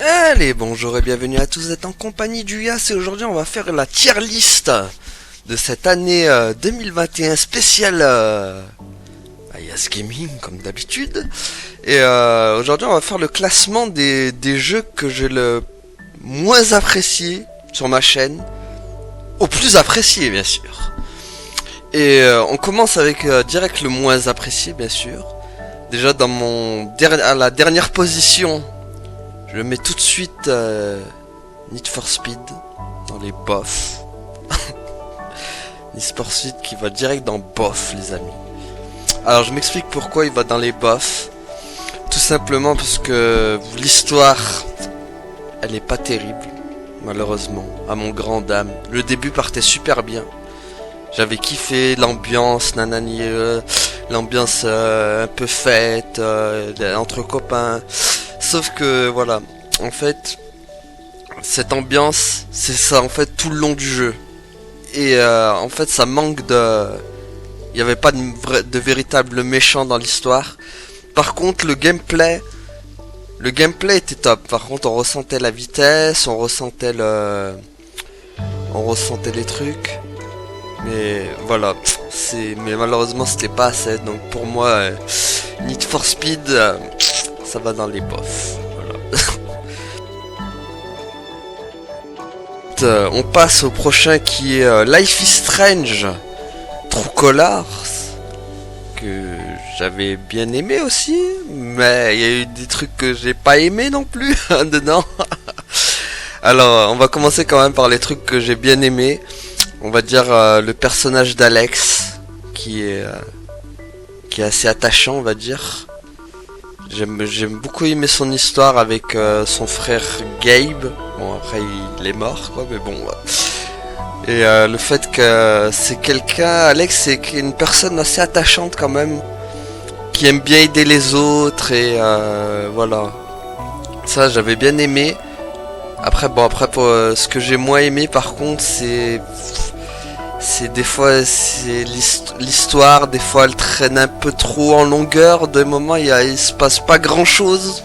Allez, bonjour et bienvenue à tous, vous êtes en compagnie du Yas et aujourd'hui on va faire la tier list de cette année 2021 spéciale Yas Gaming comme d'habitude. Et aujourd'hui on va faire le classement des jeux que j'ai le moins apprécié sur ma chaîne, au plus apprécié bien sûr. Et on commence avec direct le moins apprécié bien sûr. Déjà dans à la dernière position, je mets tout de suite Need for Speed dans les bof. Need for Speed qui va direct dans bof les amis. Alors je m'explique pourquoi il va dans les bof. Tout simplement parce que l'histoire, elle est pas terrible, malheureusement, à mon grand dame. Le début partait super bien. J'avais kiffé l'ambiance, nanani, l'ambiance un peu fête, entre copains. Sauf que voilà, en fait, cette ambiance, c'est ça en fait tout le long du jeu. Et en fait, ça manque de... Il n'y avait pas de véritable méchant dans l'histoire. Par contre, le gameplay était top. Par contre, on ressentait la vitesse, on ressentait les trucs. Mais voilà, mais malheureusement, c'était pas assez. Donc pour moi, Need for Speed, ça va dans les bofs. Voilà. On passe au prochain qui est Life is Strange True Colors, que j'avais bien aimé aussi, mais il y a eu des trucs que j'ai pas aimé non plus dedans. Alors on va commencer quand même par les trucs que j'ai bien aimé. On va dire le personnage d'Alex qui est assez attachant, on va dire. J'aime beaucoup aimé son histoire avec son frère Gabe. Bon après il est mort quoi, mais bon. Et le fait que c'est Alex c'est une personne assez attachante quand même, qui aime bien aider les autres et voilà. Ça j'avais bien aimé. Après pour ce que j'ai moins aimé par contre c'est des fois c'est l'histoire, des fois elle traîne un peu trop en longueur, de moments il se passe pas grand chose,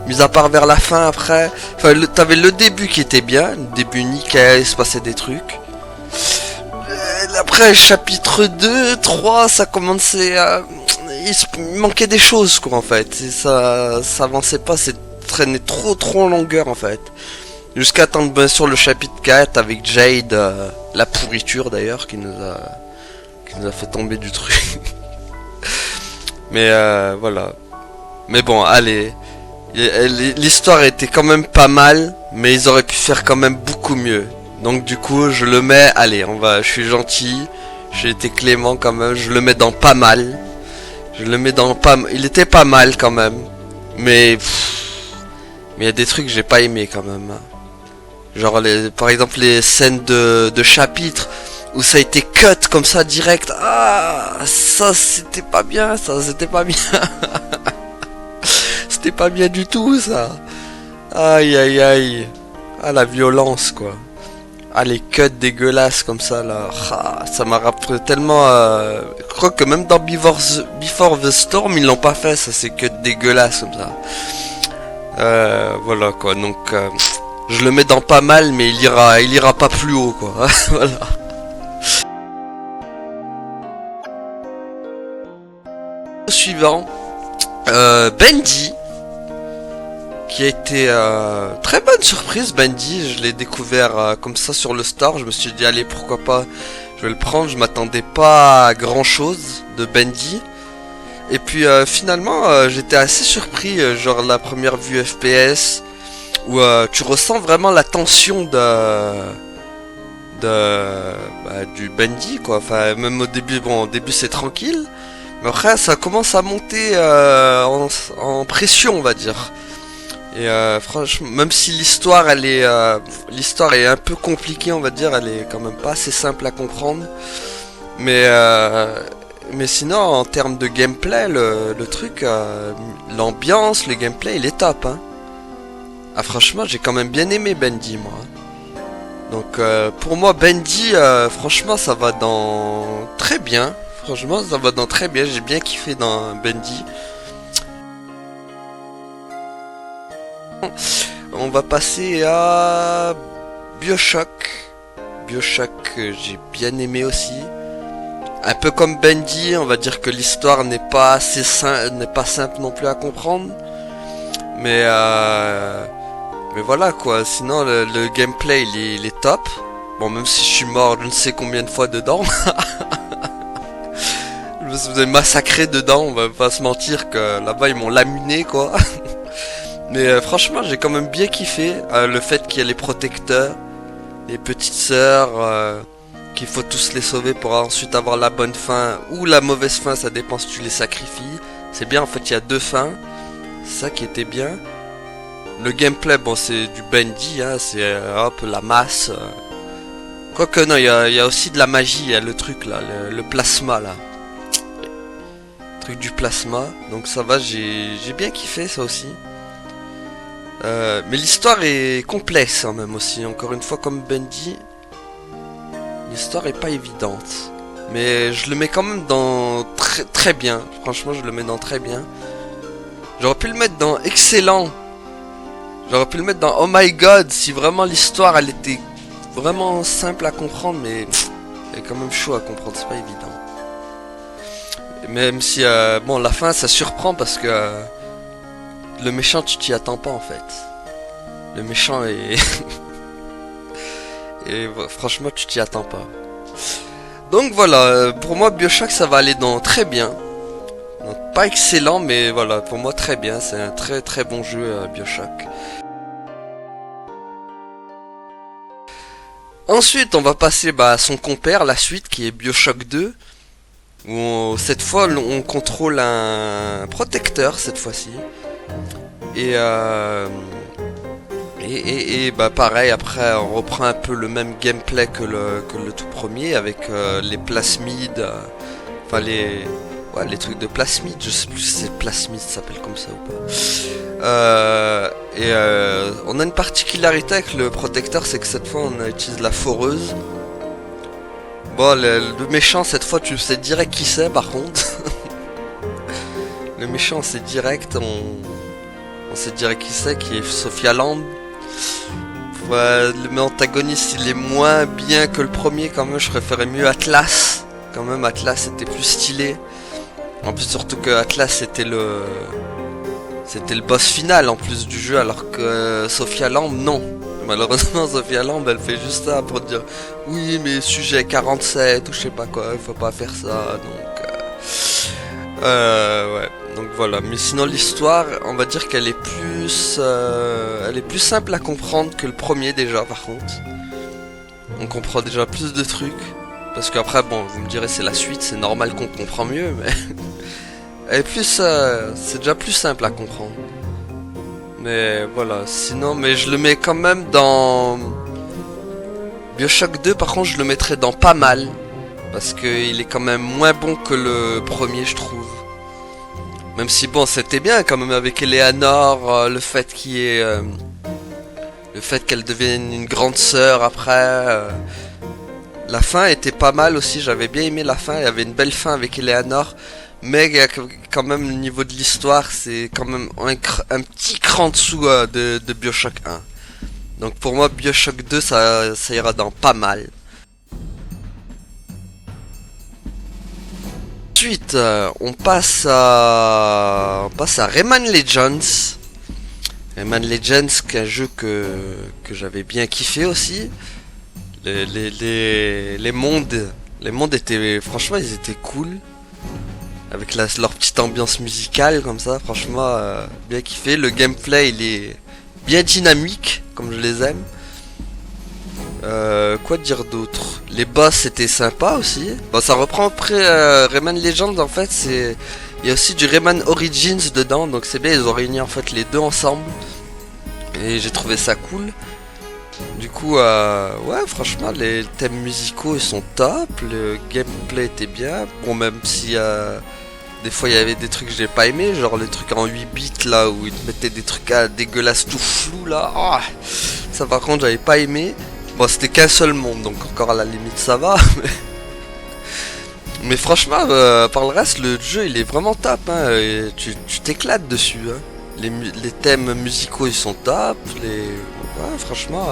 mis à part vers la fin après. Enfin t'avais le début qui était bien, le début nickel, il se passait des trucs. Après chapitre 2, 3 ça commençait à... il manquait des choses quoi en fait, et ça avançait pas, c'est traîné trop en longueur en fait. Jusqu'à attendre bien sûr le chapitre 4 avec Jade, la pourriture d'ailleurs, qui nous a fait tomber du truc. Mais voilà. Mais bon, allez. L'histoire était quand même pas mal, mais ils auraient pu faire quand même beaucoup mieux. Donc du coup, je le mets, allez, je suis gentil, j'ai été clément quand même, je le mets dans pas mal. Je le mets dans pas mal, il était pas mal quand même. Mais il y a des trucs que j'ai pas aimé quand même. Genre par exemple les scènes de chapitres où ça a été cut comme ça direct. Ah, ça c'était pas bien, c'était pas bien. C'était pas bien du tout ça. Aïe aïe aïe. Ah la violence quoi. Ah les cuts dégueulasses comme ça là. Ah, ça m'a rappelé tellement... Je crois que même dans Before the Storm ils l'ont pas fait ça, ces cuts dégueulasses comme ça. Voilà quoi, donc... je le mets dans pas mal, mais il ira pas plus haut, quoi. Voilà. Suivant, Bendy, qui a été très bonne surprise. Bendy, je l'ai découvert comme ça sur le store. Je me suis dit allez pourquoi pas, je vais le prendre. Je m'attendais pas à grand chose de Bendy. Et puis finalement, j'étais assez surpris. Genre la première vue FPS. Où tu ressens vraiment la tension du Bendy quoi. Enfin même au début, bon au début c'est tranquille, mais après ça commence à monter en pression on va dire. Et franchement, même si l'histoire l'histoire est un peu compliquée on va dire, elle est quand même pas assez simple à comprendre. Mais sinon en termes de gameplay le truc, l'ambiance, le gameplay il est top hein. Ah franchement j'ai quand même bien aimé Bendy moi. Donc pour moi Bendy franchement ça va dans très bien. Franchement ça va dans très bien, j'ai bien kiffé dans Bendy. on va passer à BioShock. BioShock, j'ai bien aimé aussi. Un peu comme Bendy, on va dire que l'histoire n'est pas assez n'est pas simple non plus à comprendre. Mais voilà quoi, sinon le gameplay il est top. Bon, même si je suis mort je ne sais combien de fois dedans. Je me suis massacré dedans, on va pas se mentir que là-bas ils m'ont laminé quoi. Mais franchement j'ai quand même bien kiffé le fait qu'il y ait les protecteurs, les petites sœurs, qu'il faut tous les sauver pour ensuite avoir la bonne fin ou la mauvaise fin, ça dépend si tu les sacrifies. C'est bien en fait, il y a deux fins, c'est ça qui était bien. Le gameplay, bon c'est du Bendy, hein, c'est hop la masse. Quoique non, il y a aussi de la magie, il y a le truc là, le plasma là. Le truc du plasma, donc ça va, j'ai bien kiffé ça aussi. Mais l'histoire est complexe quand même aussi, encore une fois comme Bendy. L'histoire est pas évidente. Mais je le mets quand même dans très bien, franchement je le mets dans très bien. J'aurais pu le mettre dans excellent. J'aurais pu le mettre dans oh my god si vraiment l'histoire elle était vraiment simple à comprendre, mais elle est quand même chaud à comprendre, c'est pas évident. Même si bon la fin ça surprend parce que le méchant tu t'y attends pas en fait. Le méchant est et franchement tu t'y attends pas. Donc voilà, pour moi BioShock ça va aller dans très bien. Donc, pas excellent mais voilà, pour moi très bien, c'est un très bon jeu BioShock. Ensuite, on va passer à son compère, la suite, qui est BioShock 2. Où cette fois, on contrôle un protecteur, cette fois-ci. Et pareil, après, on reprend un peu le même gameplay que le tout premier, avec les plasmides. Enfin, les trucs de plasmide, je sais plus si c'est plasmide, ça s'appelle comme ça ou pas. On a une particularité avec le protecteur, c'est que cette fois on utilise la foreuse. Bon, le méchant cette fois tu sais direct qui c'est par contre. Le méchant c'est direct, on sait direct qui c'est, qui est Sophia Land. Ouais, le antagoniste il est moins bien que le premier quand même, je préférais mieux Atlas. Quand même Atlas était plus stylé. En plus surtout que Atlas c'était le boss final en plus du jeu, alors que Sophia Lamb non. Malheureusement Sophia Lamb elle fait juste ça pour dire oui mais sujet 47 ou je sais pas quoi, il faut pas faire ça, donc ouais, donc voilà. Mais sinon l'histoire on va dire qu'elle est plus simple à comprendre que le premier déjà. Par contre on comprend déjà plus de trucs, parce qu'après bon vous me direz c'est la suite, c'est normal qu'on comprend mieux, mais et plus c'est déjà plus simple à comprendre. Mais voilà, sinon mais je le mets quand même dans BioShock 2 par contre je le mettrais dans pas mal. Parce qu'il est quand même moins bon que le premier je trouve. Même si bon c'était bien quand même avec Eleanor, le fait qu'il y ait le fait qu'elle devienne une grande sœur après. La fin était pas mal aussi, j'avais bien aimé la fin, il y avait une belle fin avec Eleanor. Mais quand même le niveau de l'histoire c'est quand même un petit cran dessous de BioShock 1. Donc pour moi BioShock 2 ça ira dans pas mal. Ensuite on passe à Rayman Legends. Rayman Legends qui est un jeu que j'avais bien kiffé aussi. Les mondes étaient franchement ils étaient cool. Avec leur petite ambiance musicale comme ça, franchement bien kiffé. Le gameplay il est bien dynamique comme je les aime. Quoi dire d'autre? Les boss c'était sympa aussi. Bon ça reprend après Rayman Legends en fait, il y a aussi du Rayman Origins dedans, donc c'est bien, ils ont réuni en fait les deux ensemble. Et j'ai trouvé ça cool. Du coup ouais franchement les thèmes musicaux ils sont top, le gameplay était bien. Bon même si des fois il y avait des trucs que j'ai pas aimé, genre le truc en 8 bits là où ils te mettaient des trucs dégueulasses tout flou là. Oh, ça par contre j'avais pas aimé. Bon c'était qu'un seul monde donc encore à la limite ça va. Mais franchement par le reste le jeu il est vraiment top hein, et tu t'éclates dessus hein. les thèmes musicaux ils sont top. Ouais, franchement,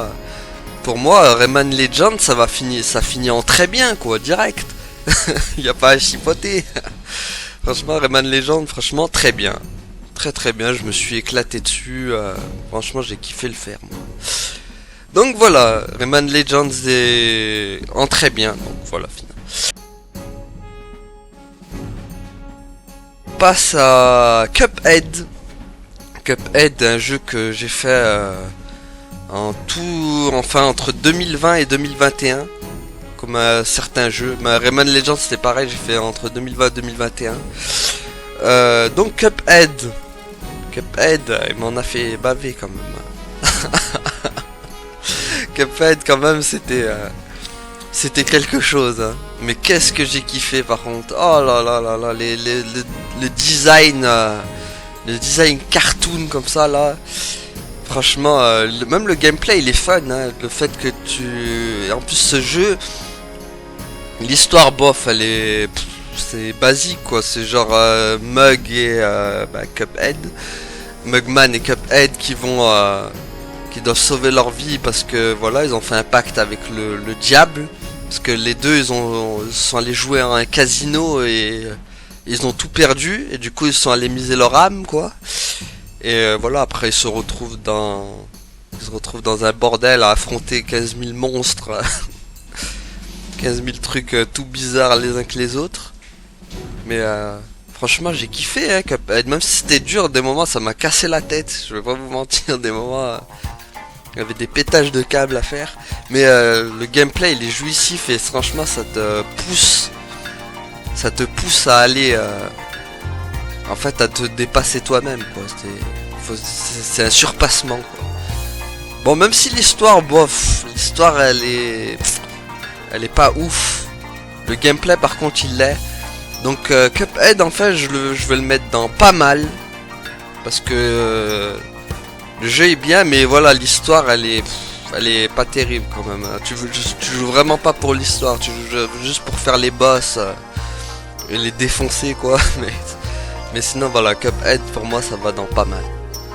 pour moi, Rayman Legends ça finit en très bien quoi, direct. Y a pas à chipoter. Franchement, Rayman Legends, franchement très bien. Très très bien, je me suis éclaté dessus. Franchement, j'ai kiffé le faire moi. Donc voilà, Rayman Legends est en très bien. Donc voilà, finalement. On passe à Cuphead. Cuphead, un jeu que j'ai fait en tout, enfin entre 2020 et 2021. Comme certains jeux. Mais Rayman Legends c'était pareil, j'ai fait entre 2020 et 2021. Donc Cuphead. Cuphead, il m'en a fait baver quand même. Cuphead quand même c'était quelque chose hein. Mais qu'est-ce que j'ai kiffé par contre. Oh là là là là, le design le design cartoon comme ça là. Franchement même le gameplay il est fun hein. Le fait que tu... En plus ce jeu, l'histoire bof elle est... C'est basique quoi, c'est genre Mug et Cuphead, Mugman et Cuphead qui doivent sauver leur vie parce que voilà ils ont fait un pacte avec le diable, parce que les deux ils sont allés jouer à un casino et ils ont tout perdu et du coup ils sont allés miser leur âme quoi. Et voilà, après ils se retrouvent dans un bordel à affronter 15 000 monstres. 15 000 trucs tout bizarres les uns que les autres. Mais franchement j'ai kiffé hein, Cuphead. Même si c'était dur, des moments ça m'a cassé la tête. Je vais pas vous mentir, des moments il y avait des pétages de câbles à faire. Mais le gameplay il est jouissif et franchement ça te pousse à aller en fait à te dépasser toi-même quoi. C'est un surpassement quoi. Bon, même si l'histoire bof, l'histoire elle est pas ouf. Le gameplay par contre il l'est. Donc Cuphead en fait je vais le mettre dans pas mal. Parce que le jeu est bien mais voilà l'histoire elle est pas terrible quand même. Tu joues vraiment pas pour l'histoire, tu joues juste pour faire les boss et les défoncer quoi. Mais sinon voilà, Cuphead pour moi ça va dans pas mal.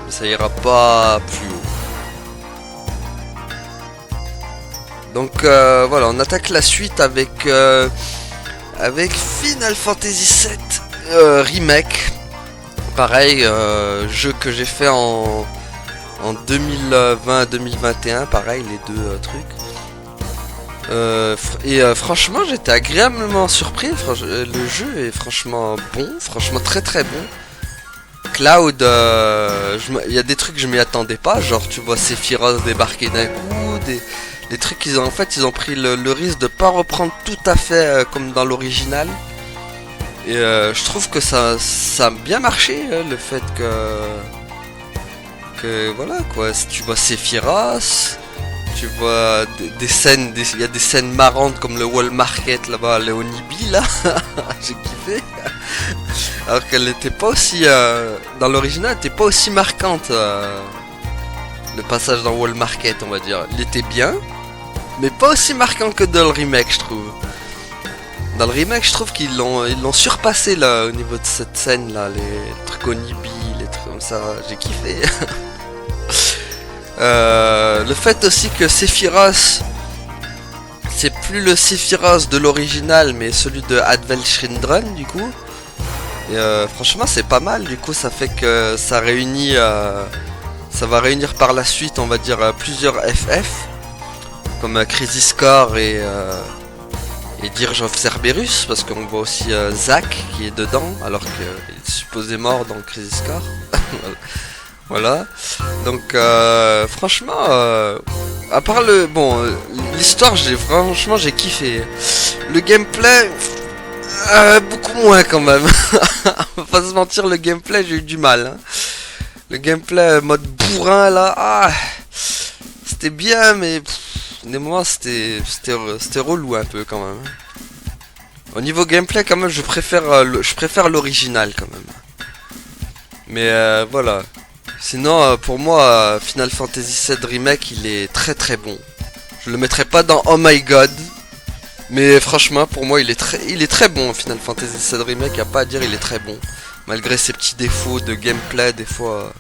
Mais ça ira pas plus haut. Donc voilà, on attaque la suite avec Final Fantasy VII Remake. Pareil, jeu que j'ai fait en 2020-2021, pareil les deux trucs. Franchement j'étais agréablement surpris, le jeu est franchement bon, franchement très très bon. Cloud, il y a des trucs que je m'y attendais pas, genre tu vois Sephiroth débarquer d'un coup, des trucs qu'ils ont pris le risque de pas reprendre tout à fait comme dans l'original. Et je trouve que ça a bien marché, le fait que voilà quoi, si tu vois Sephiroth, tu vois des scènes, il y a des scènes marrantes comme le Wall Market là-bas, le Onibi là, j'ai kiffé. Alors qu'elle n'était pas aussi, dans l'original, elle était pas aussi marquante. Le passage dans Wall Market, on va dire, il était bien, mais pas aussi marquant que dans le remake, je trouve. Dans le remake, je trouve qu'ils l'ont surpassé là au niveau de cette scène là, les trucs Onibi, les trucs comme ça, j'ai kiffé. Le fait aussi que Sephiroth, c'est plus le Sephiroth de l'original, mais celui de Advent Children du coup. Et franchement, c'est pas mal. Du coup, ça fait que ça réunit, ça va réunir par la suite, on va dire plusieurs FF, comme Crisis Core et Dirge of Cerberus, parce qu'on voit aussi Zack qui est dedans, alors qu'il est supposé mort dans Crisis Core. Voilà. Donc franchement, à part l'histoire, franchement j'ai kiffé. Le gameplay, beaucoup moins quand même. On va pas se mentir, le gameplay j'ai eu du mal. Hein. Le gameplay mode bourrin là, c'était bien, mais des moments c'était relou un peu quand même. Au niveau gameplay quand même, je préfère l'original quand même. Mais voilà. Sinon, pour moi, Final Fantasy VII Remake, il est très très bon. Je le mettrai pas dans Oh My God, mais franchement, pour moi, il est très bon. Final Fantasy VII Remake, y a pas à dire, il est très bon. Malgré ses petits défauts de gameplay, des fois,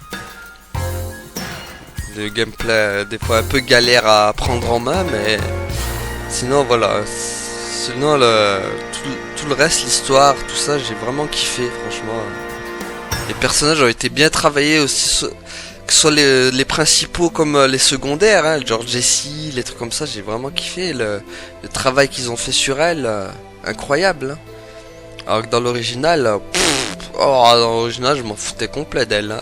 Le gameplay des fois un peu galère à prendre en main, mais sinon voilà. Sinon tout le reste, l'histoire, tout ça, j'ai vraiment kiffé franchement. Les personnages ont été bien travaillés aussi, que ce soit les principaux comme les secondaires, hein, genre Jessie, les trucs comme ça, j'ai vraiment kiffé le travail qu'ils ont fait sur elle, incroyable. Hein. Alors que dans l'original, dans l'original je m'en foutais complet d'elle. Hein.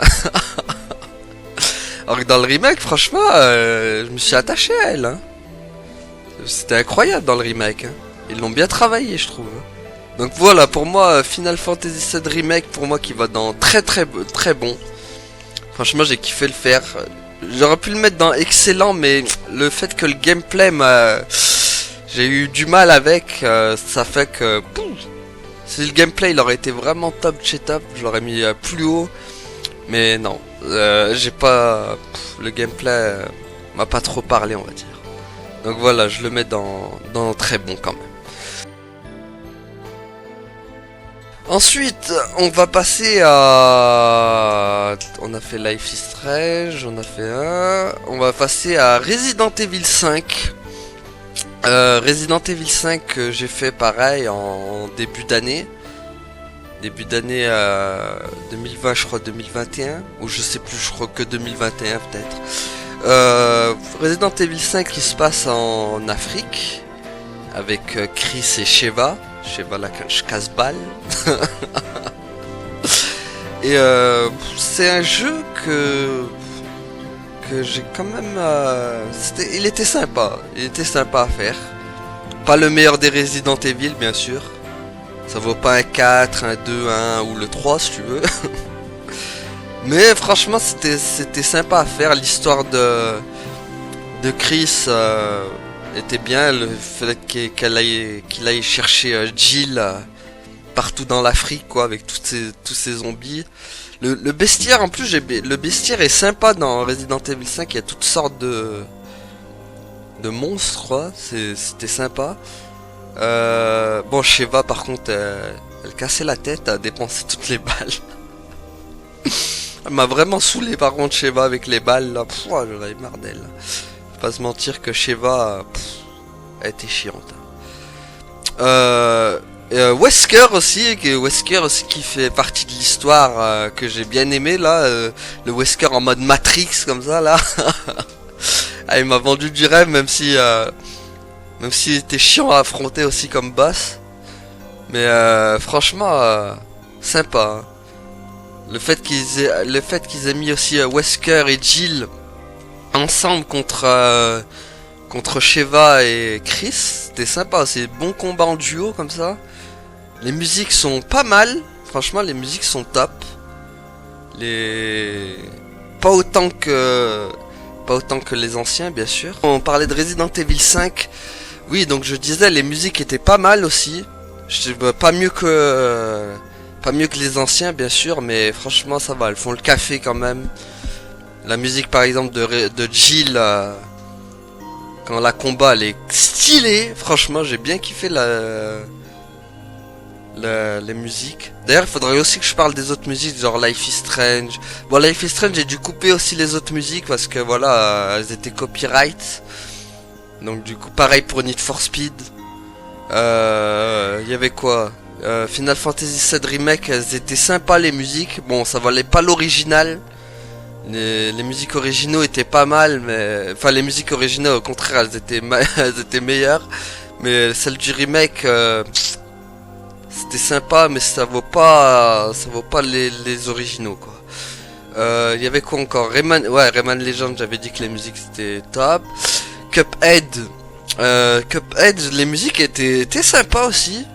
Alors que dans le remake, franchement, je me suis attaché à elle. Hein. C'était incroyable dans le remake. Hein. Ils l'ont bien travaillé, je trouve. Donc voilà, pour moi, Final Fantasy VII Remake, pour moi, qui va dans très bon. Franchement, j'ai kiffé le faire. J'aurais pu le mettre dans excellent, mais le fait que le gameplay j'ai eu du mal avec, ça fait que... si le gameplay il aurait été vraiment top chez top, je l'aurais mis plus haut. Mais non, j'ai pas... le gameplay m'a pas trop parlé, on va dire. Donc voilà, je le mets dans très bon quand même. Ensuite, on va passer à... On a fait Life is Strange, on a fait un... On va passer à Resident Evil 5. Resident Evil 5, j'ai fait pareil en début d'année. Début d'année 2020, je crois 2021. Ou je sais plus, je crois que 2021 peut-être. Resident Evil 5 qui se passe en Afrique. Avec Chris et Sheva. Sheva la casse-balle. Et c'est un jeu que j'ai quand même... il était sympa. Il était sympa à faire. Pas le meilleur des Resident Evil, bien sûr. Ça vaut pas un 4, un 2, un 1 ou le 3 si tu veux. Mais franchement, c'était sympa à faire. L'histoire de Chris était bien. Le fait qu'il aille chercher Jill partout dans l'Afrique, quoi, avec tous ces zombies. Le bestiaire, en plus, le bestiaire est sympa dans Resident Evil 5. Il y a toutes sortes de monstres, quoi. C'était sympa. Bon, Sheva, par contre, elle cassait la tête à dépenser toutes les balles. Elle m'a vraiment saoulé, par contre, Sheva, avec les balles, là. J'en avais marre d'elle. Faut pas se mentir que Sheva, elle était chiante. Wesker aussi qui fait partie de l'histoire que j'ai bien aimé là, le Wesker en mode Matrix comme ça là. Ah, il m'a vendu du rêve même si il était chiant à affronter aussi comme boss. Mais franchement sympa. Hein. Le fait qu'ils aient mis aussi Wesker et Jill ensemble contre Sheva et Chris, c'était sympa, c'est bon combat en duo comme ça. Les musiques sont pas mal, franchement les musiques sont top. Pas autant que les anciens bien sûr. On parlait de Resident Evil 5. Oui, donc je disais les musiques étaient pas mal aussi. Pas mieux que les anciens bien sûr, mais franchement ça va, elles font le café quand même. La musique par exemple de Jill quand la combat elle est stylée, franchement j'ai bien kiffé les musiques. D'ailleurs il faudrait aussi que je parle des autres musiques genre Life is Strange. Bon, Life is Strange j'ai dû couper aussi les autres musiques parce que voilà elles étaient copyright. Donc du coup pareil pour Need for Speed. Il y avait quoi, Final Fantasy VII Remake, elles étaient sympas les musiques. Bon, ça valait pas l'original. Les musiques originaux étaient pas mal, mais enfin les musiques originales au contraire elles étaient meilleures. Mais celle du remake c'était sympa, mais ça vaut pas les originaux quoi. Il y avait quoi encore, Rayman Legends, j'avais dit que les musiques c'était top. Cuphead, les musiques étaient sympas aussi.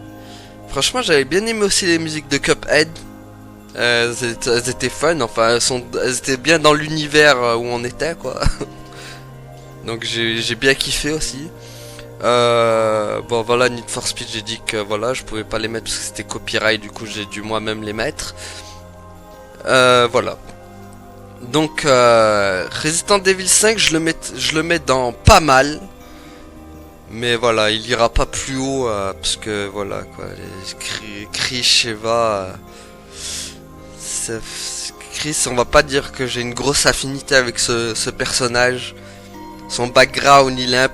Franchement j'avais bien aimé aussi les musiques de Cuphead. Elles étaient fun, enfin elles étaient bien dans l'univers où on était quoi. Donc j'ai bien kiffé aussi. Bon voilà, Need for Speed j'ai dit que voilà je pouvais pas les mettre parce que c'était copyright, du coup j'ai dû moi-même les mettre. Voilà. Donc Resident Evil 5 je le mets dans pas mal. Mais voilà, il ira pas plus haut parce que voilà quoi, les Chris, Sheva, Chris, on va pas dire que j'ai une grosse affinité avec ce personnage. Son background, il est un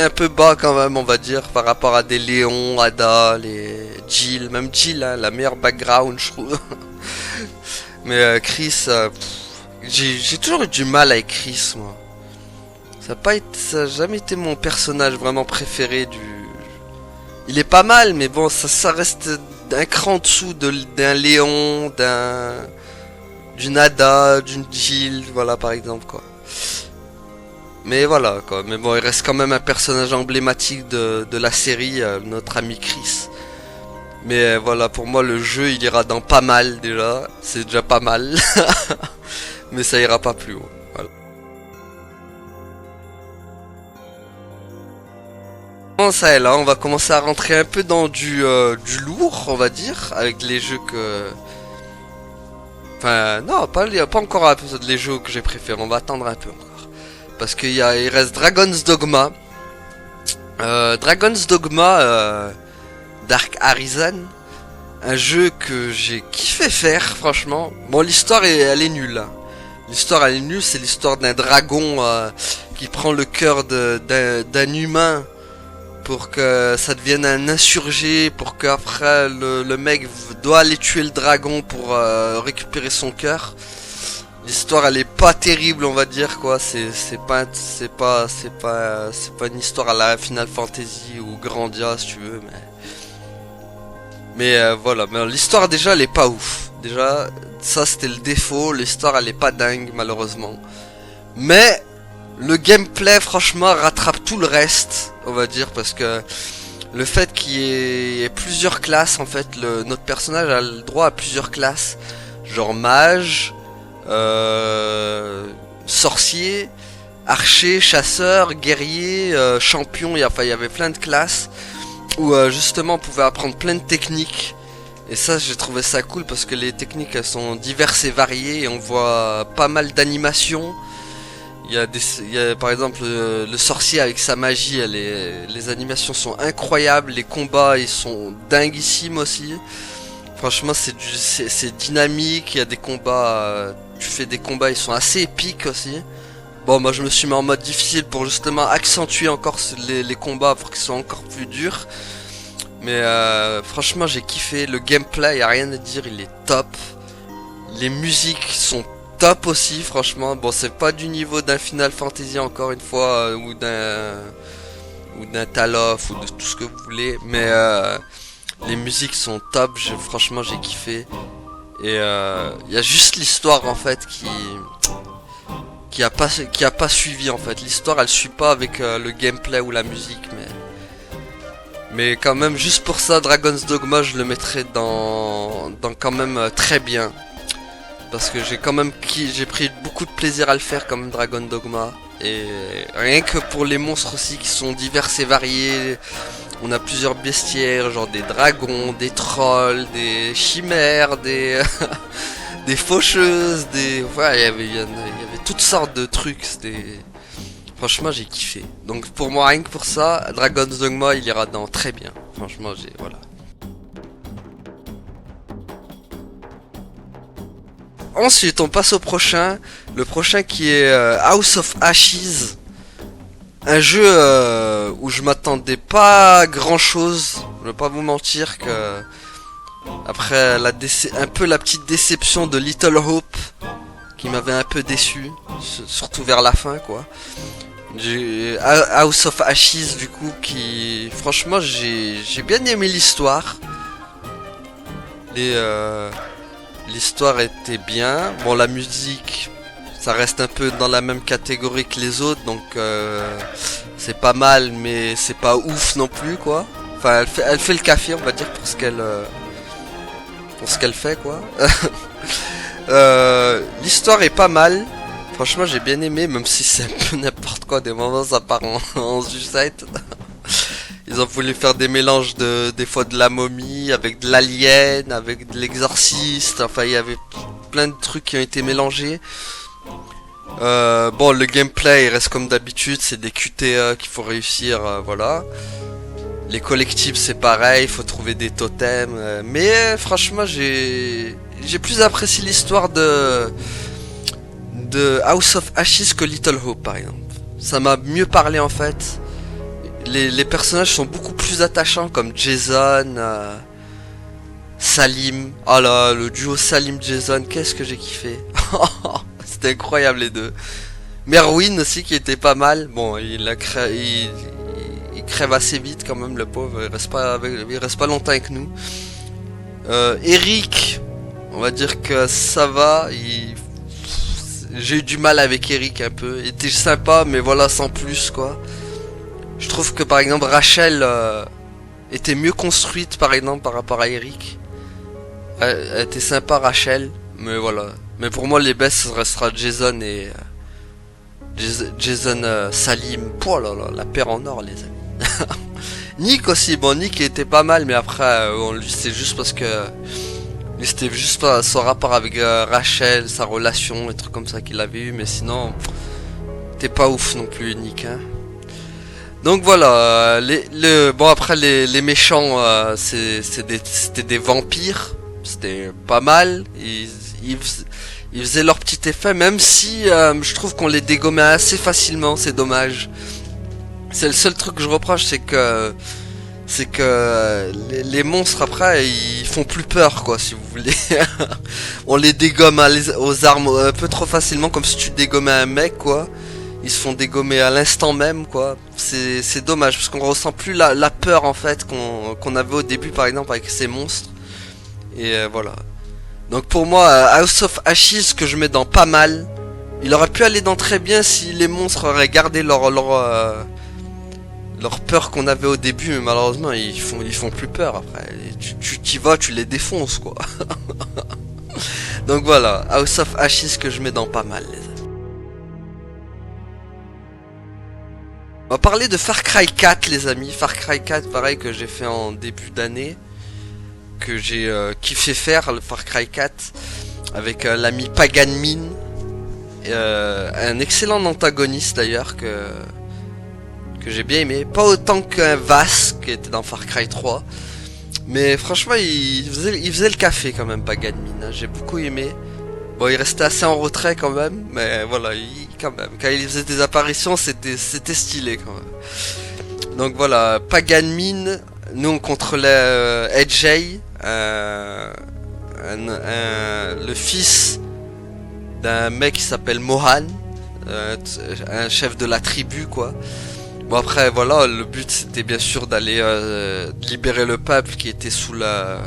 peu bas quand même, on va dire, par rapport à des Léon, Ada, les Jill, même Jill, hein, la meilleure background, je trouve. Mais Chris, j'ai toujours eu du mal avec Chris, moi. Ça a jamais été mon personnage vraiment préféré du. Il est pas mal, mais bon, ça reste un cran en dessous d'un Léon, d'une Ada, d'une Jill, voilà par exemple quoi. Mais voilà quoi, mais bon, il reste quand même un personnage emblématique de la série, notre ami Chris. Mais voilà, pour moi le jeu il ira dans pas mal déjà, c'est déjà pas mal, mais ça ira pas plus haut. Voilà. Bon, ça est là, on va commencer à rentrer un peu dans du lourd, on va dire, avec les jeux que. Enfin, non, pas encore les jeux que j'ai préférés, on va attendre un peu encore. Parce qu'il reste Dragon's Dogma. Dragon's Dogma Dark Arisen. Un jeu que j'ai kiffé faire, franchement. Bon, l'histoire, elle est nulle. Hein. L'histoire, elle est nulle. C'est l'histoire d'un dragon qui prend le cœur d'un humain pour que ça devienne un insurgé. Pour qu'après, le mec doit aller tuer le dragon pour récupérer son cœur. L'histoire elle est pas terrible on va dire quoi, c'est pas une histoire à la Final Fantasy ou Grandia si tu veux mais voilà, mais l'histoire déjà elle est pas ouf. Déjà ça c'était le défaut, l'histoire elle est pas dingue malheureusement. Mais le gameplay franchement rattrape tout le reste, on va dire parce que le fait qu'il y ait plusieurs classes en fait, notre personnage a le droit à plusieurs classes, genre mage, sorcier, archer, chasseur, guerrier, champion, il y avait plein de classes où justement on pouvait apprendre plein de techniques et ça j'ai trouvé ça cool parce que les techniques elles sont diverses et variées et on voit pas mal d'animations. Il y a par exemple le sorcier avec sa magie, les animations sont incroyables, les combats ils sont dinguissimes aussi. Franchement c'est dynamique, il y a des combats, tu fais des combats, ils sont assez épiques aussi. Bon moi je me suis mis en mode difficile pour justement accentuer encore les combats pour qu'ils soient encore plus durs. Mais franchement j'ai kiffé, le gameplay, y a rien à dire, il est top. Les musiques sont top aussi franchement. Bon c'est pas du niveau d'un Final Fantasy encore une fois, ou d'un Talof ou de tout ce que vous voulez. Mais les musiques sont top, franchement j'ai kiffé. Et y a juste l'histoire en fait qui a pas suivi en fait. L'histoire elle suit pas avec le gameplay ou la musique, mais quand même juste pour ça Dragon's Dogma je le mettrais dans quand même très bien. Parce que j'ai pris beaucoup de plaisir à le faire comme Dragon Dogma. Et rien que pour les monstres aussi qui sont divers et variés. On a plusieurs bestiaires, genre des dragons, des trolls, des chimères, des des faucheuses, voilà, il y avait toutes sortes de trucs. Franchement j'ai kiffé. Donc pour moi rien que pour ça, Dragon's Dogma il ira dans très bien. Franchement voilà. Ensuite, on passe au prochain. Le prochain qui est House of Ashes. Un jeu où je m'attendais pas à grand chose. Je vais pas vous mentir que après un peu la petite déception de Little Hope qui m'avait un peu déçu, surtout vers la fin quoi. House of Ashes du coup qui franchement j'ai bien aimé l'histoire. L'histoire était bien. Bon, la musique, ça reste un peu dans la même catégorie que les autres, donc c'est pas mal, mais c'est pas ouf non plus, quoi. Enfin, elle fait le café, on va dire, pour ce qu'elle fait, quoi. L'histoire est pas mal. Franchement, j'ai bien aimé, même si c'est un peu n'importe quoi. Des moments, ça part en sucette. Ils ont voulu faire des mélanges des fois de la momie, avec de l'alien, avec de l'exorciste, enfin il y avait plein de trucs qui ont été mélangés. Bon le gameplay il reste comme d'habitude, c'est des QTE qu'il faut réussir, voilà. Les collectibles c'est pareil, il faut trouver des totems, mais franchement j'ai j'ai plus apprécié l'histoire de House of Ashes que Little Hope par exemple. Ça m'a mieux parlé en fait. Les personnages sont beaucoup plus attachants comme Jason, Salim. Oh là, le duo Salim-Jason, qu'est-ce que j'ai kiffé. C'était incroyable les deux. Merwin aussi qui était pas mal. Bon, il crève assez vite quand même le pauvre. Il reste pas longtemps avec nous. Eric, on va dire que ça va. J'ai eu du mal avec Eric un peu. Il était sympa, mais voilà, sans plus quoi. Je trouve que par exemple Rachel était mieux construite par exemple par rapport à Eric. Elle était sympa Rachel, mais voilà. Mais pour moi les best ça restera Jason et Jason Salim. Oh là là, la paire en or les amis. Nick aussi, bon Nick était pas mal, mais après lui c'est juste parce que lui c'était juste pas son rapport avec Rachel, sa relation, et trucs comme ça qu'il avait eu, mais sinon t'es pas ouf non plus Nick hein. Donc voilà, bon après les méchants c'était des vampires, c'était pas mal, ils faisaient leur petit effet, même si je trouve qu'on les dégommait assez facilement, c'est dommage. C'est le seul truc que je reproche, c'est que les monstres après ils font plus peur quoi si vous voulez. On les dégomme aux armes un peu trop facilement, comme si tu dégommais un mec quoi. Ils se font dégommer à l'instant même quoi. C'est dommage parce qu'on ressent plus la peur en fait qu'on avait au début par exemple avec ces monstres. Et voilà. Donc pour moi House of Ashes que je mets dans pas mal. Il aurait pu aller dans très bien si les monstres auraient gardé leur peur qu'on avait au début, mais malheureusement ils font plus peur après. Tu t'y vas, tu les défonces quoi. Donc voilà, House of Ashes que je mets dans pas mal les amis. On va parler de Far Cry 4 les amis. Far Cry 4 pareil que j'ai fait en début d'année, que j'ai kiffé faire le Far Cry 4 avec l'ami Pagan Min, un excellent antagoniste d'ailleurs que j'ai bien aimé, pas autant qu'un Vask qui était dans Far Cry 3, mais franchement il faisait le café quand même Pagan Min, hein. J'ai beaucoup aimé. Bon il restait assez en retrait quand même, mais voilà quand il faisait des apparitions c'était stylé quand même. Donc voilà, Pagan Min, nous on contrôlait AJ, le fils d'un mec qui s'appelle Mohan, un chef de la tribu quoi. Bon après voilà, le but c'était bien sûr d'aller libérer le peuple qui était sous la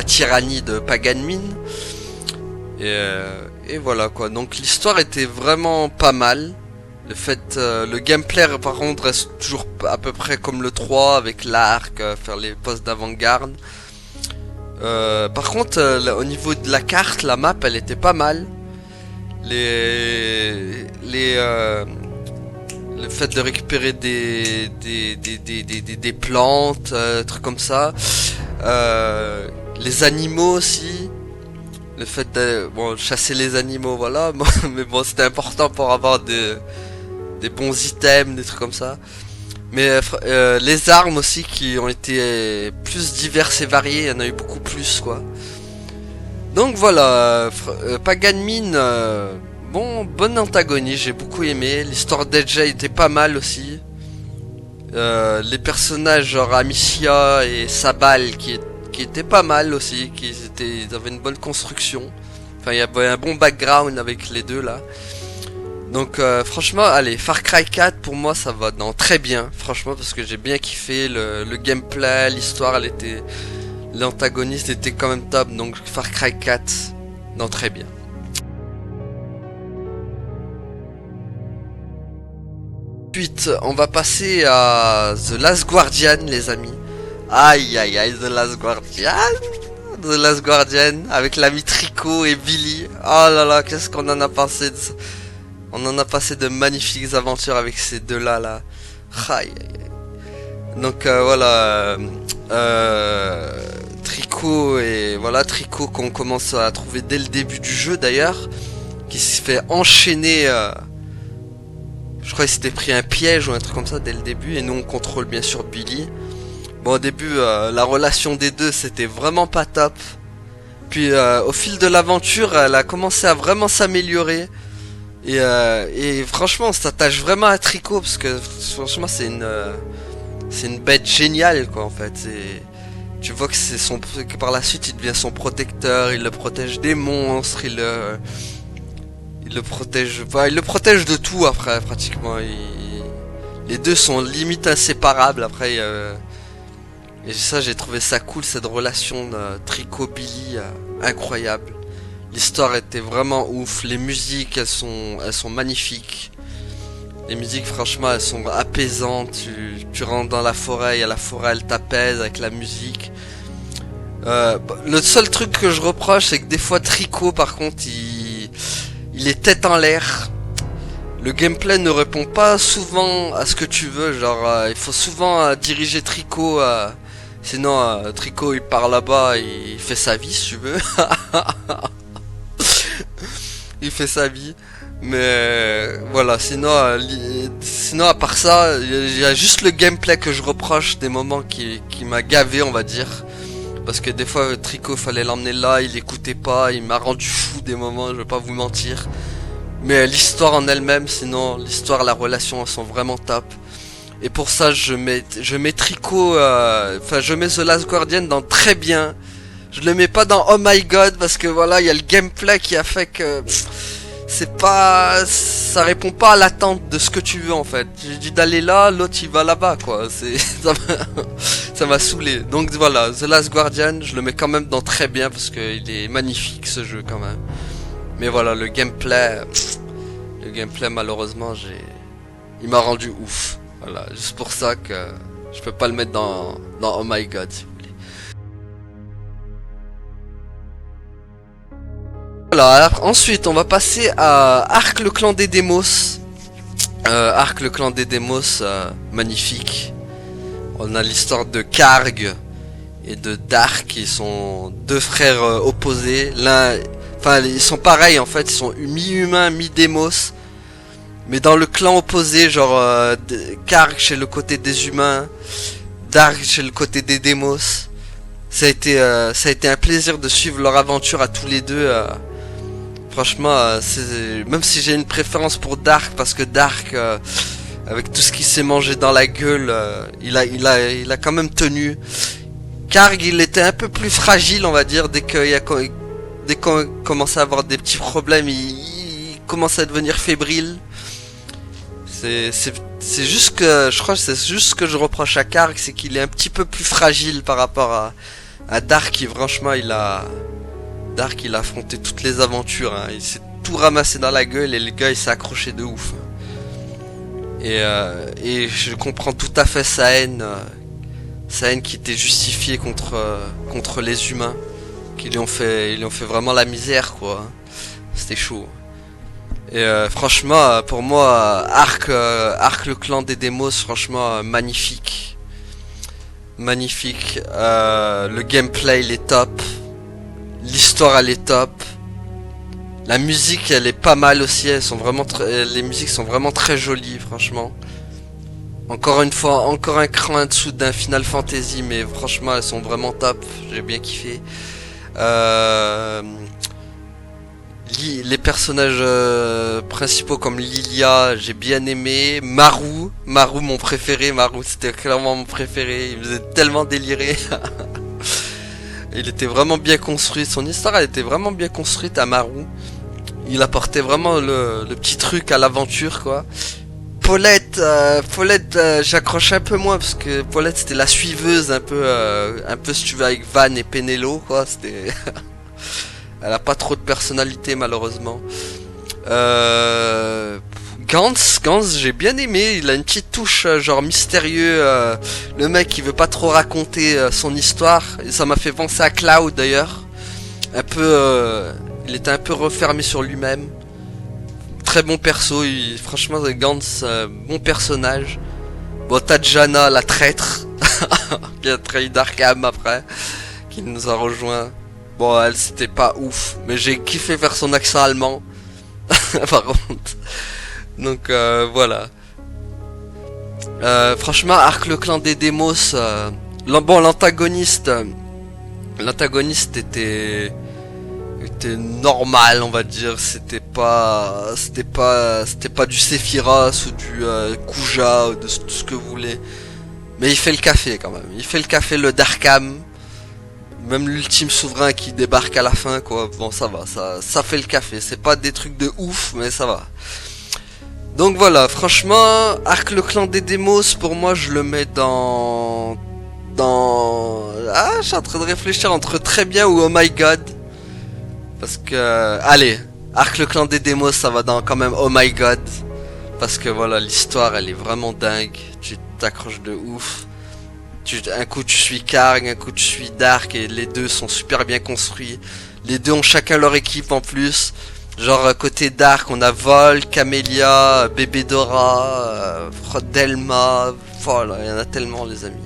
tyrannie de Pagan Min. Et voilà quoi, donc l'histoire était vraiment pas mal. Le gameplay par contre reste toujours à peu près comme le 3 avec l'arc, faire les postes d'avant-garde. Par contre au niveau de la carte, la map elle était pas mal. Le fait de récupérer des plantes, trucs comme ça. Les animaux aussi. Le fait de chasser les animaux, voilà. Mais bon, c'était important pour avoir des bons items, des trucs comme ça. Mais les armes aussi qui ont été plus diverses et variées, il y en a eu beaucoup plus quoi. Donc voilà, Pagan Min, bon antagoniste, j'ai beaucoup aimé. L'histoire d'AJ était pas mal aussi. Les personnages genre Amicia et Sabal qui étaient pas mal aussi, ils avaient une bonne construction. Enfin il y avait un bon background avec les deux là. Donc franchement allez, Far Cry 4 pour moi ça va dans très bien, franchement, parce que j'ai bien kiffé le gameplay, l'histoire l'antagoniste était quand même top, donc Far Cry 4 dans très bien. Ensuite on va passer à The Last Guardian les amis. Aïe aïe aïe, The Last Guardian avec l'ami Trico et Billy. Oh là là, qu'est-ce qu'on en a pensé de ça. On en a passé de magnifiques aventures avec ces deux là. Aïe aïe aïe. Donc voilà, Trico qu'on commence à trouver dès le début du jeu d'ailleurs, qui se fait enchaîner. Je crois qu'il s'était pris un piège ou un truc comme ça dès le début, et nous on contrôle bien sûr Billy. Bon au début la relation des deux c'était vraiment pas top, Puis au fil de l'aventure, elle a commencé à vraiment s'améliorer. Et franchement, on s'attache vraiment à Trico parce que franchement, c'est une bête géniale quoi en fait. Tu vois que que par la suite, il devient son protecteur, il le protège des monstres, il le protège, enfin, il le protège de tout après pratiquement. Les deux sont limite inséparables après. Et ça, j'ai trouvé ça cool, cette relation de Trico-Billy, incroyable. L'histoire était vraiment ouf, les musiques, elles sont magnifiques. Les musiques, franchement, elles sont apaisantes. Tu rentres dans la forêt, et la forêt, elle t'apaise avec la musique. Le seul truc que je reproche, c'est que des fois, Trico, par contre, il est tête en l'air. Le gameplay ne répond pas souvent à ce que tu veux. Genre, il faut souvent diriger Trico. Sinon, Trico, il part là-bas, il fait sa vie, si tu veux. Il fait sa vie. Mais voilà, sinon à part ça, il y a juste le gameplay que je reproche des moments qui m'a gavé, on va dire. Parce que des fois, Trico, fallait l'emmener là, il écoutait pas, il m'a rendu fou des moments, je vais pas vous mentir. Mais l'histoire en elle-même, sinon, l'histoire, la relation, elles sont vraiment top. Et pour ça, je mets Trico, enfin, je mets The Last Guardian dans très bien. Je le mets pas dans Oh My God, parce que voilà, il y a le gameplay qui a fait que ça répond pas à l'attente de ce que tu veux en fait. J'ai dit d'aller là, l'autre il va là-bas quoi. Ça m'a saoulé. Donc voilà, The Last Guardian, je le mets quand même dans très bien parce qu'il est magnifique ce jeu quand même. Mais voilà, le gameplay malheureusement, il m'a rendu ouf. Voilà, juste pour ça que je peux pas le mettre dans Oh My God. Voilà, alors, ensuite on va passer à Ark le clan des Démos. Ark le clan des Démos, magnifique. On a l'histoire de Karg et de Dark, qui sont deux frères opposés. Enfin ils sont pareils en fait, ils sont mi-humains, mi-démos. Mais dans le clan opposé, genre Karg chez le côté des humains, Dark chez le côté des démos. Ça a été un plaisir de suivre leur aventure à tous les deux. Franchement, même si j'ai une préférence pour Dark, parce que Dark, avec tout ce qui s'est mangé dans la gueule, il a quand même tenu. Karg, il était un peu plus fragile, on va dire, dès qu'on commençait à avoir des petits problèmes, il commençait à devenir fébrile. C'est juste que, je crois que c'est juste ce que je reproche à Karg, c'est qu'il est un petit peu plus fragile par rapport à Dark, qui franchement, Dark, il a affronté toutes les aventures, hein. Il s'est tout ramassé dans la gueule et le gars il s'est accroché de ouf. Et je comprends tout à fait sa haine qui était justifiée contre les humains, qui lui ont fait vraiment la misère quoi. C'était chaud. Et franchement, pour moi, Ark le clan des démos, franchement magnifique, magnifique. Le gameplay il est top. L'histoire elle est top. La musique elle est pas mal aussi, les musiques sont vraiment très jolies franchement. Encore une fois, encore un cran en dessous d'un Final Fantasy, mais franchement elles sont vraiment top, j'ai bien kiffé. Les personnages principaux comme Lilia, j'ai bien aimé. Maru mon préféré, Maru c'était clairement mon préféré, il me faisait tellement délirer. Il était vraiment bien construit, son histoire elle était vraiment bien construite à Maru. Il apportait vraiment le petit truc à l'aventure quoi. Paulette, j'accroche un peu moins parce que Paulette c'était la suiveuse un peu si tu veux avec Van et Penelo quoi. C'était, elle a pas trop de personnalité malheureusement. Gantz, j'ai bien aimé, il a une petite touche genre mystérieux, le mec il veut pas trop raconter son histoire, et ça m'a fait penser à Cloud d'ailleurs, un peu, il était un peu refermé sur lui-même, très bon perso, franchement Gantz, bon personnage. Bon t'as Janna la traître, qui a trahi Darkham après, qui nous a rejoint, bon elle c'était pas ouf, mais j'ai kiffé faire son accent allemand, par contre. Donc voilà. Franchement, Ark le clan des démos. L'antagoniste était c'était normal, on va dire. C'était pas du Sephiroth ou du Kuja ou de tout ce que vous voulez. Mais il fait le café quand même. Il fait le café, le Darkham. Même l'ultime souverain qui débarque à la fin, quoi. Bon, ça va, ça fait le café. C'est pas des trucs de ouf, mais ça va. Donc voilà, franchement, Arc le clan des démos, pour moi, je le mets Ah, je suis en train de réfléchir entre très bien ou oh my god. Parce que, allez, Arc le clan des démos, ça va dans quand même oh my god. Parce que voilà, l'histoire, elle est vraiment dingue. Tu t'accroches de ouf. Un coup tu suis Karg, un coup tu suis Dark, et les deux sont super bien construits. Les deux ont chacun leur équipe en plus. Genre côté Dark, on a Vol, Camélia, Bébé Dora, Delma. Voilà, il y en a tellement les amis.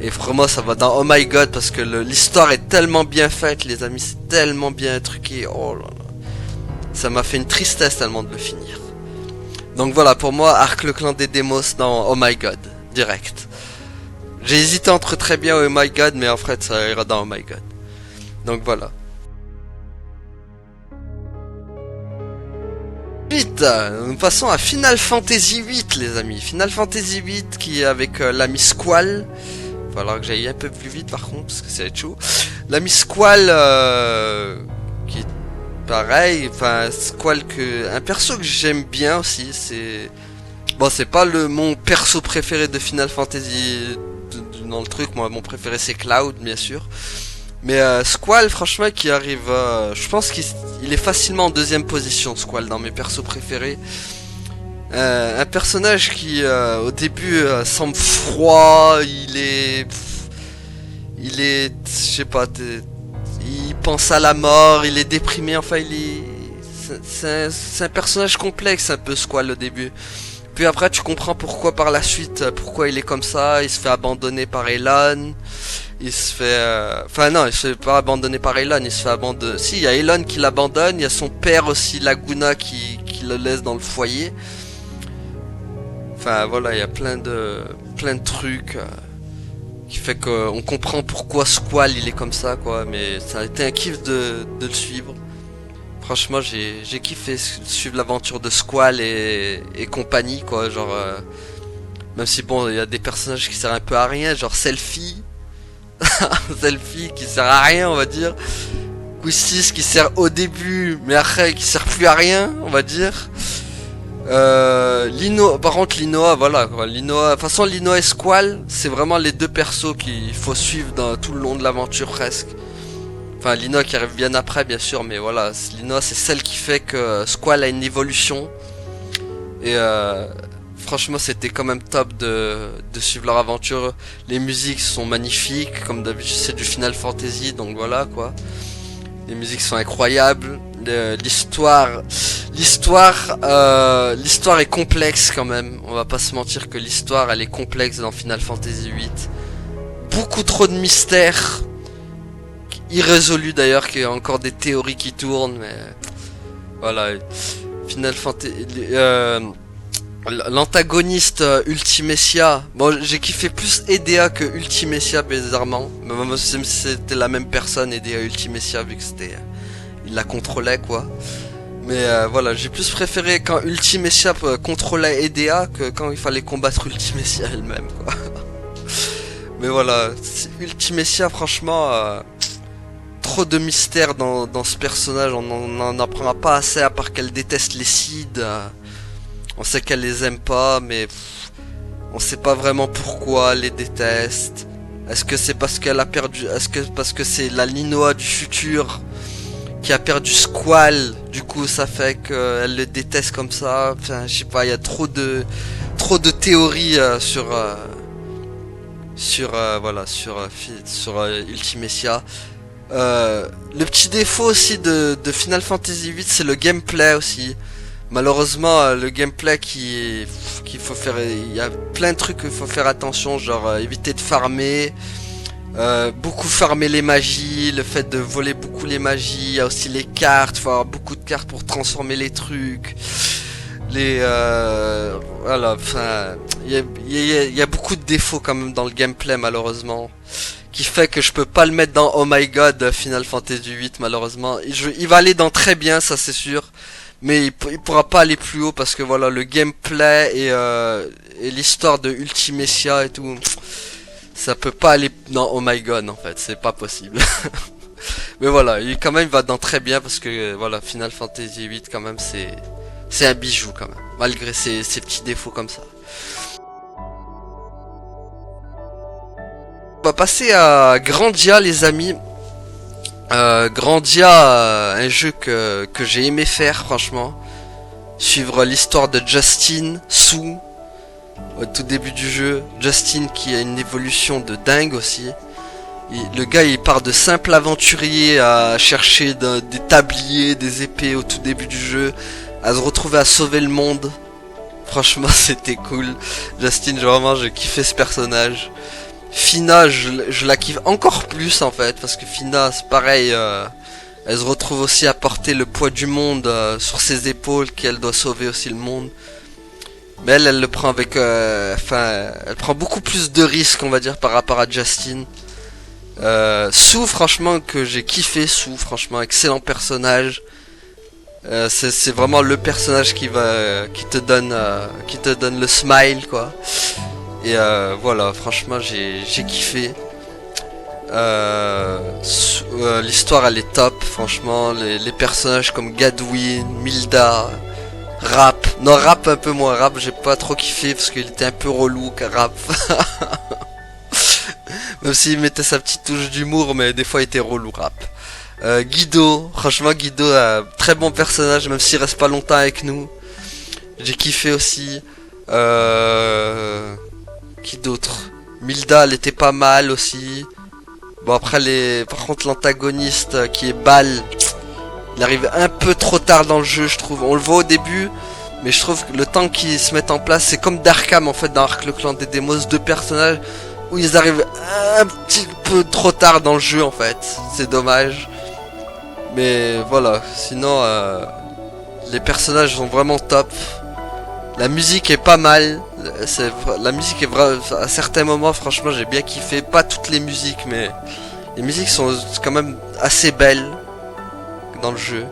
Et vraiment ça va dans oh my god parce que l'histoire est tellement bien faite les amis, c'est tellement bien truqué. Oh là là. Ça m'a fait une tristesse tellement de le finir. Donc voilà, pour moi, Arc le clan des démos dans oh my god, direct. J'ai hésité entre très bien et oh my god, mais en fait ça ira dans oh my god. Donc voilà. Ensuite, nous passons à Final Fantasy VIII les amis. Final Fantasy VIII qui est avec l'ami Squall. Il va falloir que j'aille un peu plus vite par contre parce que ça va être chaud. L'ami Squall qui est pareil. Enfin Squall un perso que j'aime bien aussi. Bon, c'est pas mon perso préféré de Final Fantasy dans le truc. Moi mon préféré c'est Cloud bien sûr. Mais Squall, franchement, qui arrive, je pense qu'il est facilement en deuxième position, Squall, dans mes persos préférés. Un personnage qui, au début, semble froid, je sais pas, il pense à la mort, il est déprimé, enfin, c'est un personnage complexe, un peu Squall, au début. Puis après, tu comprends pourquoi par la suite, pourquoi il est comme ça, il se fait abandonner par Elon. Il se fait... Enfin non, il se fait pas abandonner par Elon, il se fait abandonner... Si, il y a Elon qui l'abandonne, il y a son père aussi, Laguna, qui le laisse dans le foyer. Enfin voilà, il y a plein de trucs qui fait qu'on comprend pourquoi Squall il est comme ça, quoi. Mais ça a été un kiff de le suivre. Franchement, j'ai kiffé suivre l'aventure de Squall et compagnie, quoi. Genre... même si bon, il y a des personnages qui servent un peu à rien, genre Selfie. Selfie qui sert à rien on va dire. Quistis qui sert au début mais après qui sert plus à rien on va dire. Lino, par contre Linoa voilà quoi. Linoa, de toute façon Linoa et Squall c'est vraiment les deux persos qu'il faut suivre dans tout le long de l'aventure presque. Enfin Linoa qui arrive bien après bien sûr mais voilà Linoa c'est celle qui fait que Squall a une évolution. Et franchement c'était quand même top de suivre leur aventure. Les musiques sont magnifiques, comme d'habitude c'est du Final Fantasy donc voilà quoi. Les musiques sont incroyables. L'histoire est complexe quand même. On va pas se mentir que l'histoire elle est complexe dans Final Fantasy VIII. Beaucoup trop de mystères. Irrésolus d'ailleurs, qu'il y a encore des théories qui tournent mais... Voilà. Final Fantasy... L'antagoniste Ultimecia, bon j'ai kiffé plus Edea que Ultimecia bizarrement, mais même si c'était la même personne Edea Ultimecia vu que c'était, il la contrôlait quoi. Mais voilà j'ai plus préféré quand Ultimecia contrôlait Edea que quand il fallait combattre Ultimecia elle-même quoi. Mais voilà, Ultimecia franchement, trop de mystères dans ce personnage, on n'en apprend pas assez à part qu'elle déteste les Cid. On sait qu'elle les aime pas, mais on sait pas vraiment pourquoi elle les déteste. Est-ce que c'est parce qu'elle a perdu... Est-ce que parce que c'est la Linoa du futur qui a perdu Squall? Du coup, ça fait qu'elle le déteste comme ça. Enfin, je sais pas, il y a trop de théories sur Ultimecia. Le petit défaut aussi de Final Fantasy VIII, c'est le gameplay aussi. Malheureusement, le gameplay qu'il faut faire, il y a plein de trucs qu'il faut faire attention, genre éviter de farmer, beaucoup farmer les magies, le fait de voler beaucoup les magies, il y a aussi les cartes, faut avoir beaucoup de cartes pour transformer les trucs, voilà, enfin, il y a beaucoup de défauts quand même dans le gameplay malheureusement, qui fait que je peux pas le mettre dans Oh My God Final Fantasy VIII malheureusement. Il va aller dans très bien, ça c'est sûr, mais il pourra pas aller plus haut parce que voilà le gameplay et l'histoire de Ultimecia et tout, ça peut pas aller dans Oh My God en fait, c'est pas possible. Mais voilà, il quand même va dans très bien parce que voilà Final Fantasy VIII quand même c'est un bijou quand même, malgré ses petits défauts comme ça. On va passer à Grandia les amis. Grandia, un jeu que j'ai aimé faire franchement. Suivre l'histoire de Justin Sue au tout début du jeu. Justin qui a une évolution de dingue aussi. Le gars il part de simple aventurier à chercher des tabliers, des épées au tout début du jeu, à se retrouver à sauver le monde. Franchement c'était cool. Justin vraiment j'ai kiffé ce personnage. Fina je la kiffe encore plus en fait parce que Fina c'est pareil, elle se retrouve aussi à porter le poids du monde sur ses épaules, qu'elle doit sauver aussi le monde. Mais elle le prend avec elle prend beaucoup plus de risques on va dire par rapport à Justin. Sue franchement que j'ai kiffé, Sue franchement excellent personnage. C'est vraiment le personnage qui te donne le smile quoi. Et voilà, franchement j'ai kiffé. L'histoire elle est top, franchement. Les personnages comme Gadwin, Milda, Rap. Non, Rap un peu moins. Rap j'ai pas trop kiffé parce qu'il était un peu relou qu'à Rap. Même s'il mettait sa petite touche d'humour, mais des fois il était relou Rap. Guido, franchement Guido, très bon personnage même s'il reste pas longtemps avec nous. J'ai kiffé aussi. Qui d'autre? Milda, elle était pas mal aussi. Bon après par contre l'antagoniste qui est Bal, il arrive un peu trop tard dans le jeu je trouve. On le voit au début, mais je trouve que le temps qu'ils se mettent en place, c'est comme d'Arkham en fait dans Ark le clan des démos, deux personnages où ils arrivent un petit peu trop tard dans le jeu en fait. C'est dommage. Mais voilà, sinon les personnages sont vraiment top. La musique est pas mal. La musique est vraie. À certains moments, franchement, j'ai bien kiffé. Pas toutes les musiques, mais les musiques sont quand même assez belles dans le jeu.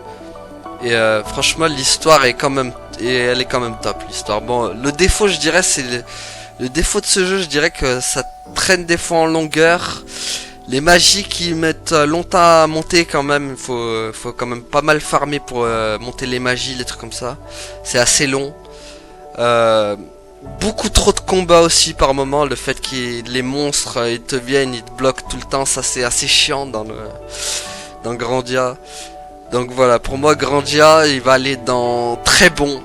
Et franchement, l'histoire est quand même, elle est quand même top. L'histoire. Bon, le défaut, je dirais, c'est le défaut de ce jeu. Je dirais que ça traîne des fois en longueur. Les magies qui mettent longtemps à monter quand même. Faut quand même pas mal farmer pour monter les magies, les trucs comme ça. C'est assez long. Beaucoup trop de combats aussi par moment. Le fait que les monstres ils te viennent, ils te bloquent tout le temps, ça c'est assez chiant dans Grandia. Donc voilà, pour moi Grandia il va aller dans très bon.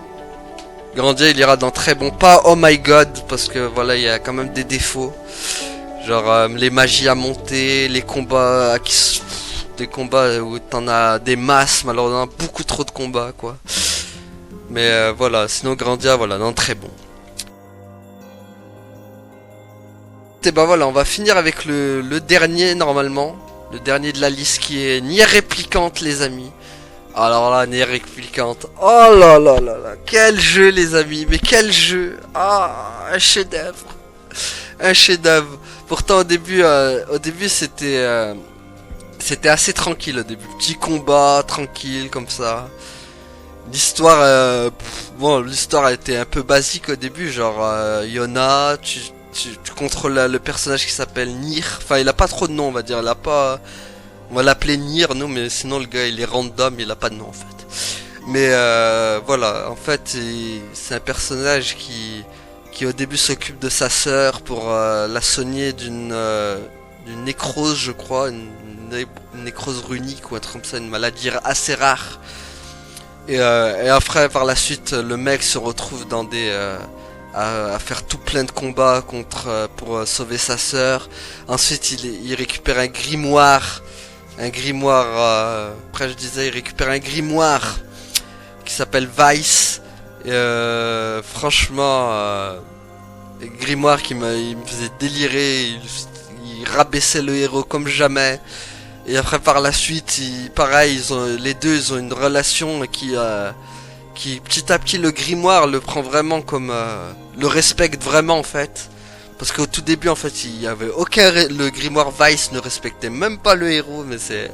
Grandia il ira dans très bon, pas Oh My God parce que voilà il y a quand même des défauts. Genre les magies à monter, les combats des combats où t'en as des masses, malheureusement beaucoup trop de combats quoi. Mais voilà, sinon Grandia voilà, non très bon. Et bah voilà, on va finir avec le dernier normalement. Le dernier de la liste qui est Nier Replicant les amis. Alors là, Nier Replicant. Oh là là là là. Quel jeu les amis. Mais quel jeu. Ah, un chef-d'œuvre. Un chef-d'œuvre. Pourtant au début c'était assez tranquille au début. Petit combat, tranquille comme ça. L'histoire, bon, l'histoire a été un peu basique au début. Genre, Yona, tu contrôles le personnage qui s'appelle Nier. Enfin, il a pas trop de nom, on va dire. Il a pas... On va l'appeler Nier, nous, mais sinon le gars il est random, il a pas de nom en fait. Mais voilà, en fait, c'est un personnage qui au début s'occupe de sa sœur pour la soigner d'une nécrose, je crois, une nécrose runique ou un truc comme ça, une maladie assez rare. Et après, par la suite, le mec se retrouve dans à faire tout plein de combats pour sauver sa sœur. Ensuite, il récupère un grimoire. Après je disais, il récupère un grimoire qui s'appelle Vice. Franchement, grimoire il me faisait délirer. Il rabaissait le héros comme jamais. Et après par la suite, pareil, les deux ils ont une relation qui petit à petit le grimoire le prend vraiment comme le respecte vraiment en fait. Parce qu'au tout début, en fait, il y avait aucun... Le grimoire Vice ne respectait même pas le héros, mais c'est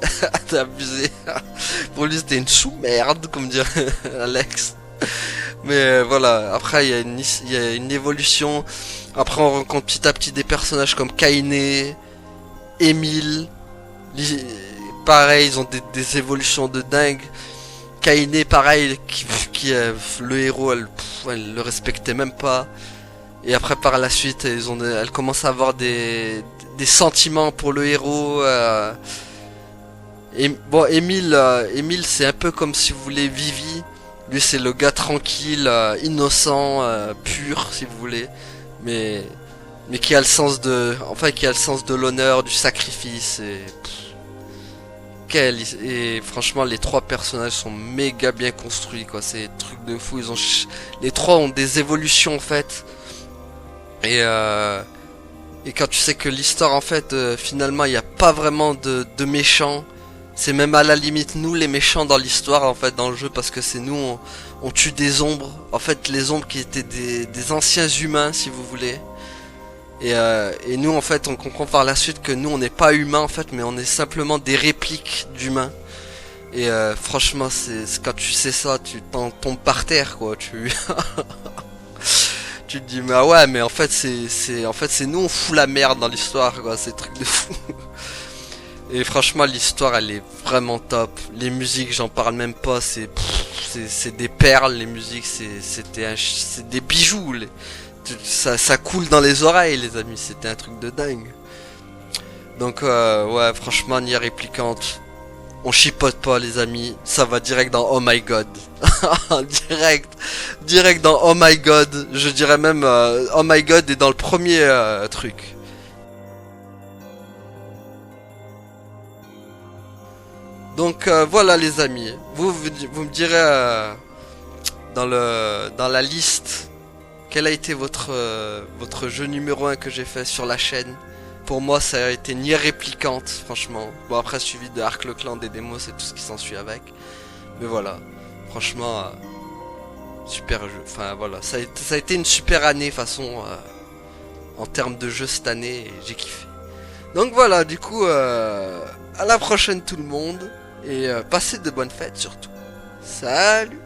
abusé. Pour lui, c'était une sous-merde, comme dirait Alex. Mais voilà, après, il y a une évolution. Après, on rencontre petit à petit des personnages comme Kainé, Emile. Pareil, ils ont des évolutions de dingue. Kainé, pareil, le héros, elle le respectait même pas. Et après, par la suite, elle commence à avoir des sentiments pour le héros. Et bon, Emile, c'est un peu comme si vous voulez Vivi. Lui, c'est le gars tranquille, innocent, pur, si vous voulez, mais qui a le sens qui a le sens de l'honneur, du sacrifice et franchement, les trois personnages sont méga bien construits, quoi. C'est des trucs de fou. Les trois ont des évolutions en fait. Et et quand tu sais que l'histoire, en fait, finalement, il n'y a pas vraiment de méchants. C'est même à la limite nous les méchants dans l'histoire, en fait, dans le jeu, parce que c'est nous, on tue des ombres. En fait, les ombres qui étaient des anciens humains, si vous voulez. Et nous, en fait, on comprend par la suite que nous, on n'est pas humains, en fait, mais on est simplement des répliques d'humains. Et franchement, quand tu sais ça, tu t'en tombes par terre, quoi. Tu te dis, mais ah ouais, mais en fait, c'est nous, on fout la merde dans l'histoire, quoi. C'est truc de fou. Et franchement, l'histoire, elle est vraiment top. Les musiques, j'en parle même pas. C'est des perles, les musiques. C'est des bijoux. Ça coule dans les oreilles, les amis. C'était un truc de dingue. Donc, ouais, franchement, Nier Replicante. On chipote pas, les amis. Ça va direct dans Oh My God. Direct dans Oh My God. Je dirais même Oh My God est dans le premier truc. Donc voilà les amis, vous me direz dans la liste quel a été votre jeu numéro 1 que j'ai fait sur la chaîne. Pour moi ça a été Nier Replicante, franchement. Bon après suivi de Arc le Clan des démos, c'est tout ce qui s'ensuit avec. Mais voilà, franchement super jeu. Enfin voilà, ça a été une super année façon en termes de jeu cette année et j'ai kiffé. Donc voilà, du coup à la prochaine tout le monde. Et passez de bonnes fêtes surtout. Salut!